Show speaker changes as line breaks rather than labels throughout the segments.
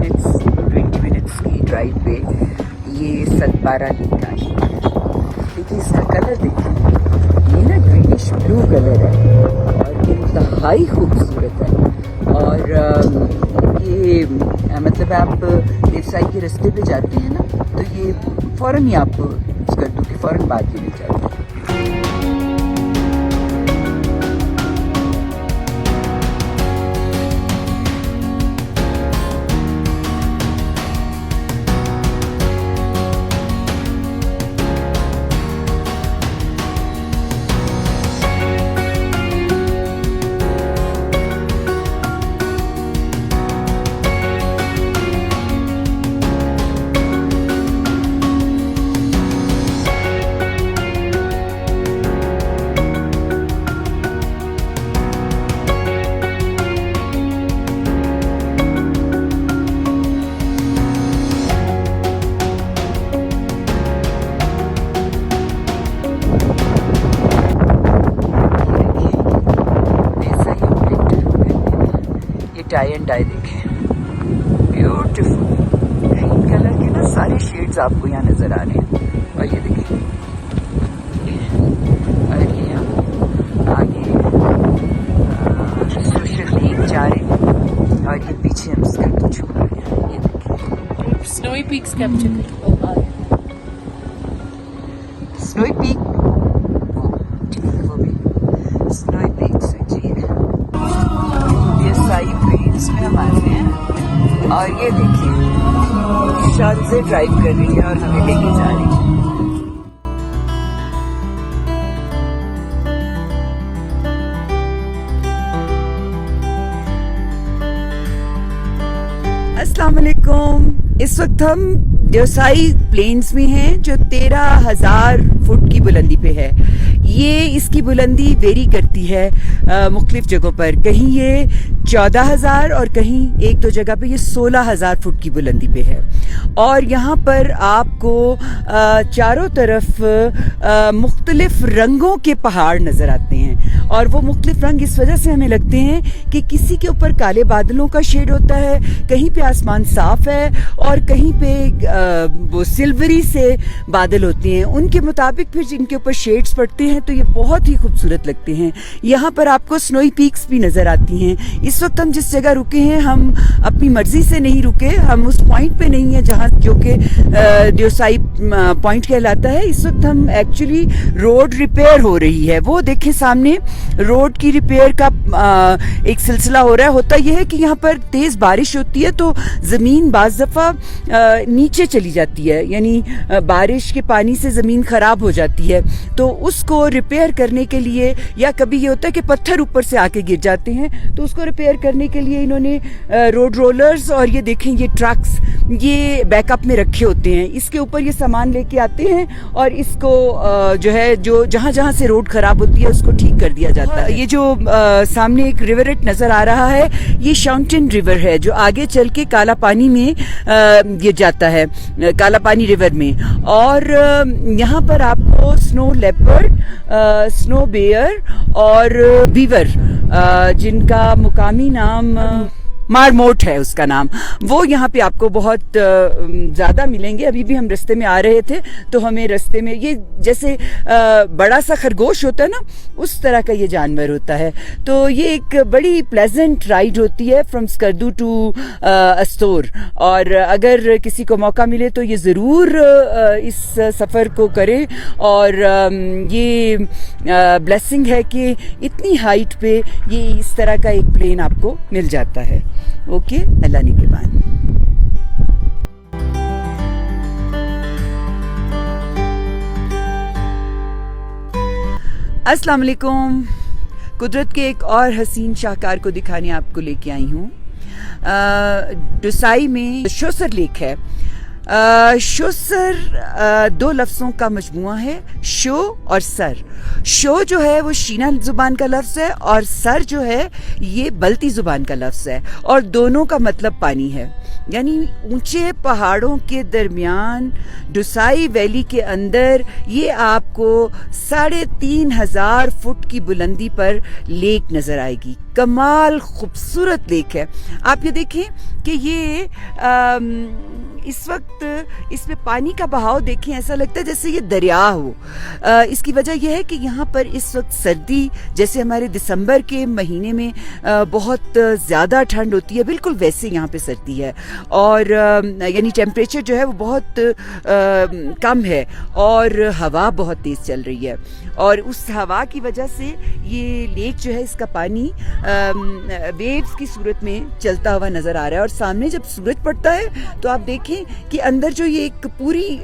20 minutes की drive पे ये सतपारा लेक आई। देखिए इसका कलर देखिए, ये ना ग्रीनिश ब्लू कलर है और इंतहाई खूबसूरत है। और ये मतलब आप देवसाई के रास्ते पे जाते हैं ना, तो ये फ़ौरन ही आप स्कर्दू के फ़ौरन बाद ही ले जाते हैं। टाई एंड डाई देखें, ब्यूटीफुल ग्रीन कलर के ना सारे शेड्स आपको यहाँ नजर आ रहे हैं। और ये देखिए, और ये आगे सोशल लेक जा रहे हैं और ये पीछे हम स्कर्दू छू रहे हैं। ये देखिए
Snowy Peaks capture
snowy peak, वो भी स्नोई पीक से जी देवसाई प्लेन्स में हम आते हैं। और ये देखिए शान से ड्राइव कर रही है और हमें लेके जा रही है। अस्सलाम वालेकुम। इस वक्त हम देवसाई प्लेन्स में हैं जो 13,000 फुट की बुलंदी पे है। ये इसकी बुलंदी वेरी करती है मुख्तलिफ जगहों पर, कहीं ये 14,000 और कहीं एक दो जगह पे ये 16,000 फुट की बुलंदी पे है। और यहाँ पर आपको चारों तरफ मुख्तलिफ रंगों के पहाड़ नजर आते हैं। और वो मुख्तलिफ रंग इस वजह से हमें लगते हैं कि किसी के ऊपर काले बादलों का शेड होता है, कहीं पे आसमान साफ है और कहीं पे वो सिल्वरी से बादल होते हैं। उनके मुताबिक फिर जिनके ऊपर शेड्स पड़ते हैं तो ये बहुत ही खूबसूरत लगते हैं। यहाँ पर आपको स्नोई पीक्स भी नजर आती हैं। इस वक्त हम जिस जगह रुके हैं, हम अपनी मर्जी से नहीं रुके, हम उस पॉइंट पे नहीं है जहाँ जो कि देवसाई पॉइंट कहलाता है। इस वक्त हम एक्चुअली रोड रिपेयर हो रही है, वो देखें सामने रोड की रिपेयर का एक सिलसिला हो रहा है। होता यह है कि यहाँ पर तेज बारिश होती है तो जमीन बाज दफा नीचे चली जाती है, यानी बारिश के पानी से जमीन खराब हो जाती है। तो उसको रिपेयर करने के लिए, या कभी ये होता है कि पत्थर ऊपर से आके गिर जाते हैं, तो उसको रिपेयर करने के लिए इन्होंने रोड रोलर्स और ये देखें ये ट्रक्स ये बैकअप में रखे होते हैं। इसके ऊपर ये सामान लेके आते हैं और इसको जो है जो जहाँ जहाँ से रोड खराब होती है उसको ठीक कर दिया जाता है। ये जो सामने एक रिवरेट नजर आ रहा है, ये शाउंटेन रिवर है जो आगे चल के काला पानी में गिर जाता है, काला पानी रिवर में। और यहाँ पर आपको स्नो लेपर्ड, स्नो बेयर और बीवर, जिनका मुकामी नाम मारमोट है उसका नाम, वो यहाँ पे आपको बहुत ज्यादा मिलेंगे। अभी भी हम रास्ते में आ रहे थे तो हमें रास्ते में ये जैसे बड़ा सा खरगोश होता है ना, उस तरह का ये जानवर होता है। तो ये एक बड़ी प्लेजेंट राइड होती है फ्रॉम स्कर्दू टू अस्तोर। और अगर किसी को मौका मिले तो ये ज़रूर इस सफ़र को करे। और ये ब्लेसिंग है कि इतनी हाइट पे ये इस तरह का एक प्लेन आपको मिल जाता है। ओके, अल्लाह निगहबान। अस्सलाम वालेकुम। कुदरत के एक और हसीन शाहकार को दिखाने आपको लेके आई हूँ। देवसाई में शोसर लेक है। शो सर दो लफ्ज़ों का मजमुआ है, शो और सर। शो जो है वो शीना ज़ुबान का लफ्ज़ है और सर जो है ये बल्ती ज़ुबान का लफ्ज़ है और दोनों का मतलब पानी है। यानी ऊंचे पहाड़ों के दरमियान डुसाई वैली के अंदर ये आपको 3,500 फुट की बुलंदी पर लेक नज़र आएगी। कमाल खूबसूरत लेक है। आप ये देखें कि ये इस वक्त इसमें पानी का बहाव देखें, ऐसा लगता है जैसे ये दरिया हो। इसकी वजह यह है कि यहाँ पर इस वक्त सर्दी, जैसे हमारे दिसंबर के महीने में बहुत ज़्यादा ठंड होती है, बिल्कुल वैसे यहाँ पे सर्दी है और यानी टेम्परेचर जो है वो बहुत कम है और हवा बहुत तेज़ चल रही है और उस हवा की वजह से ये लेक जो है इसका पानी वेव्स की सूरत में चलता हुआ नज़र आ रहा है। और सामने जब सूरज पड़ता है तो आप देखें कि अंदर जो ये एक पूरी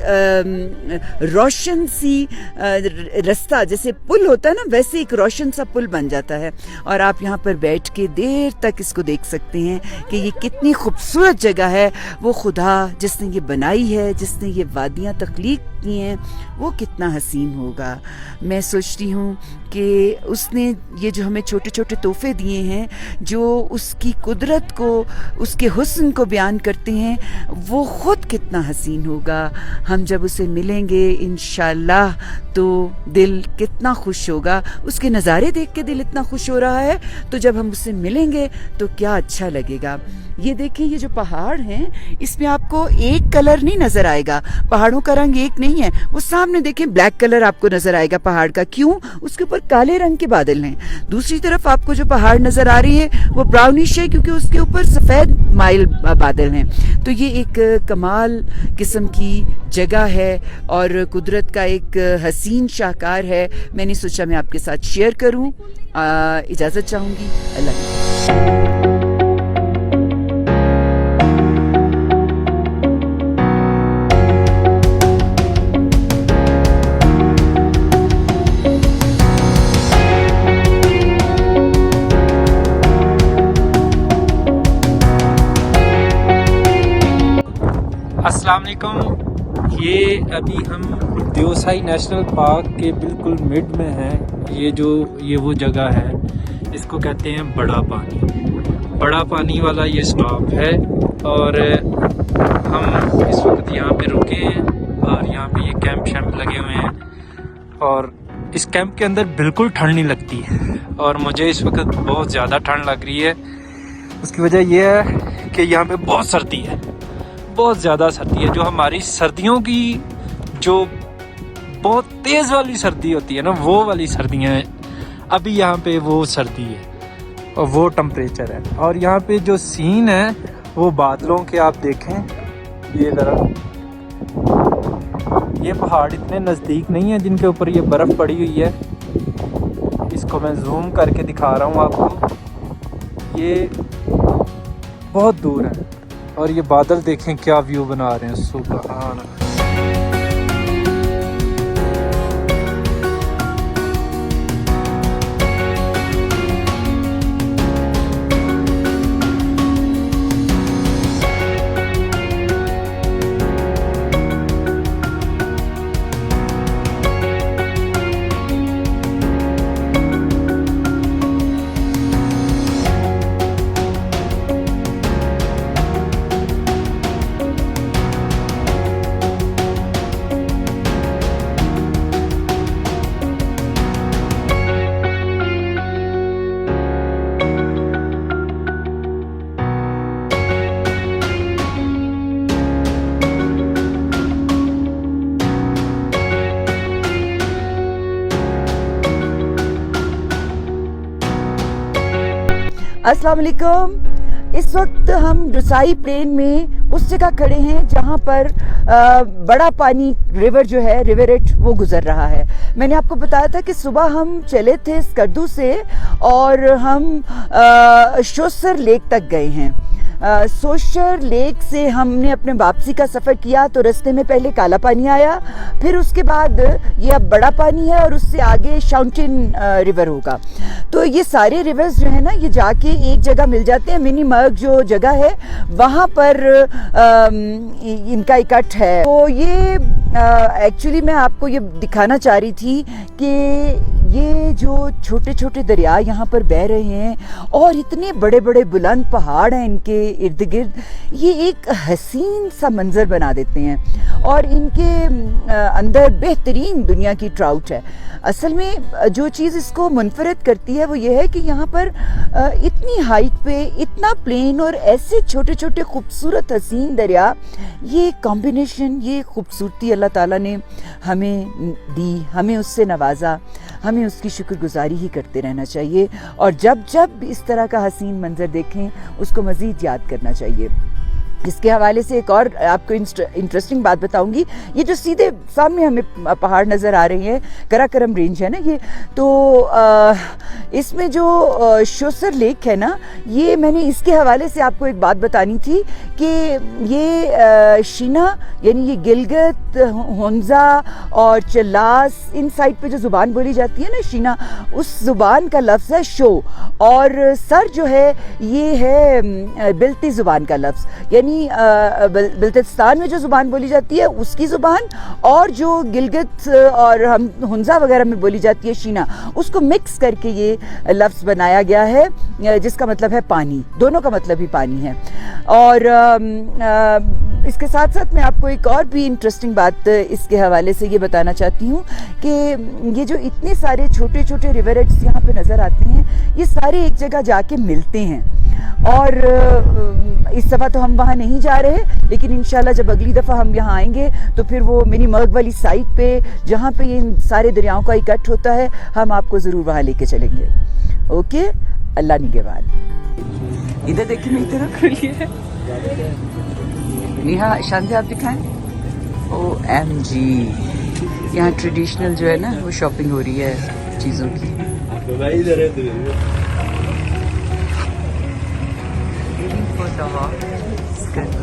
रोशन सी रास्ता, जैसे पुल होता है ना, वैसे एक रोशन सा पुल बन जाता है और आप यहाँ पर बैठ के देर तक इसको देख सकते हैं कि ये कितनी खूबसूरत जगह है। वो खुदा जिसने ये बनाई है, जिसने ये वादियाँ तख्लीक की हैं, वो कितना हसीन होगा। मैं सोचती हूँ कि उसने ये जो हमें छोटे छोटे तोहफे दिए हैं, जो उसकी कुदरत को, उसके हुस्न को बयान करते हैं, वो ख़ुद कितना हसीन होगा। हम जब उसे मिलेंगे इंशाल्लाह तो दिल कितना खुश होगा। उसके नज़ारे देख के दिल इतना खुश हो रहा है, तो जब हम उससे मिलेंगे तो क्या अच्छा लगेगा। ये देखें, ये जो पहाड़ हैं इसमें आपको एक कलर नहीं नज़र आएगा, पहाड़ों का रंग एक नहीं है। वो सामने देखें ब्लैक कलर आपको नज़र आएगा पहाड़ का, क्यों? उसके ऊपर काले रंग के बादल हैं। दूसरी तरफ आपको जो पहाड़ नज़र आ रही है वो ब्राउनिश है क्योंकि उसके ऊपर सफ़ेद माइल बादल हैं। तो ये एक कमाल किस्म की जगह है और कुदरत का एक हसीन शाहकार है। मैंने सोचा मैं आपके साथ शेयर करूं। इजाज़त चाहूँगी। अल्लाह हाफ़िज़।
अस्सलाम वालेकुम। ये अभी हम देवसाई नेशनल पार्क के बिल्कुल मिड में हैं। ये वो जगह है, इसको कहते हैं बड़ा पानी वाला ये स्टॉप है और हम इस वक्त यहाँ पे रुके हैं और यहाँ पे ये कैंप शैम्प लगे हुए हैं और इस कैंप के अंदर बिल्कुल ठंड नहीं लगती है और मुझे इस वक्त बहुत ज़्यादा ठंड लग रही है। उसकी वजह यह है कि यहाँ पे बहुत सर्दी है, बहुत ज़्यादा सर्दी है। जो हमारी सर्दियों की जो बहुत तेज़ वाली सर्दी होती है ना, वो वाली सर्दियाँ हैं। अभी यहाँ पे वो सर्दी है और वो टेम्परेचर है और यहाँ पे जो सीन है वो बादलों के आप देखें। ये ज़रा, ये पहाड़ इतने नज़दीक नहीं है जिनके ऊपर ये बर्फ़ पड़ी हुई है। इसको मैं जूम करके दिखा रहा हूँ आपको। ये बहुत दूर है और ये बादल देखें क्या व्यू बना रहे हैं। सुभान अल्लाह।
अस्सलाम वालेकुम। इस वक्त हम डुसाई प्लेन में उस जगह खड़े हैं जहां पर बड़ा पानी रिवर जो है, रिवरेट, वो गुजर रहा है। मैंने आपको बताया था कि सुबह हम चले थे स्कर्दू से और हम शोसर लेक तक गए हैं। सोशर लेक से हमने अपने वापसी का सफ़र किया तो रास्ते में पहले काला पानी आया, फिर उसके बाद ये अब बड़ा पानी है और उससे आगे शाउंटेन रिवर होगा। तो ये सारे रिवर्स जो है ना ये जाके एक जगह मिल जाते हैं। मिनी मर्ग जो जगह है वहाँ पर इनका इकट्ठ है। तो ये एक्चुअली मैं आपको ये दिखाना चाह रही थी कि ये जो छोटे छोटे दरिया यहाँ पर बह रहे हैं और इतने बड़े बड़े बुलंद पहाड़ हैं इनके इर्द गिर्द, ये एक हसीन सा मंजर बना देते हैं और इनके अंदर बेहतरीन दुनिया की ट्राउट है। असल में जो चीज़ इसको मुनफरद करती है वो ये है कि यहाँ पर इतनी हाइट पे इतना प्लेन और ऐसे छोटे छोटे खूबसूरत हसीन दरिया, ये कॉम्बिनेशन, ये खूबसूरती अल्लाह ताला ने हमें दी, हमें उससे नवाजा, हमें उसकी शुक्रगुजारी ही करते रहना चाहिए और जब जब इस तरह का हसीन मंजर देखें उसको मज़ीद याद करना चाहिए। इसके हवाले से एक और आपको इंटरेस्टिंग बात बताऊंगी। ये जो सीधे सामने हमें पहाड़ नज़र आ रहे हैं, कराकरम रेंज है ना ये, तो इसमें जो शोसर लेक है ना, ये मैंने इसके हवाले से आपको एक बात बतानी थी कि ये शीना यानी ये गिलगित, हुंजा और चलास, इन साइड पे जो ज़ुबान बोली जाती है ना शीना, उस ज़ुबान का लफ्ज़ है शो और सर जो है ये है बिल्ती ज़ुबान का लफ्ज़, यानी बल्तिस्तान में जो ज़ुबान बोली जाती है उसकी ज़ुबान और जो गिलगित और हम हुंजा वगैरह में बोली जाती है शीना, उसको मिक्स करके ये लफ्ज़ बनाया गया है जिसका मतलब है पानी। दोनों का मतलब ही पानी है। और इसके साथ साथ मैं आपको एक और भी इंटरेस्टिंग बात इसके हवाले से ये बताना चाहती हूँ कि ये जो इतने सारे छोटे छोटे रिवरेट्स यहाँ पे नज़र आते हैं, ये सारे एक जगह जाके मिलते हैं और इस दफ़ा तो हम वहाँ नहीं जा रहे, लेकिन इंशाल्लाह जब अगली दफ़ा हम यहाँ आएंगे तो फिर वो मिनी मर्ग वाली साइट पे जहाँ पे ये सारे दरियाओं का इकट्ठ होता है, हम आपको ज़रूर वहाँ लेके चलेंगे। ओके, अल्लाह निगहबान। इधर देखिए मेरी तरफ खुलिए, नेहा शांति आप दिखाएं। OMG, यहाँ ट्रेडिशनल जो है ना वो शॉपिंग हो रही है चीज़ों की। For the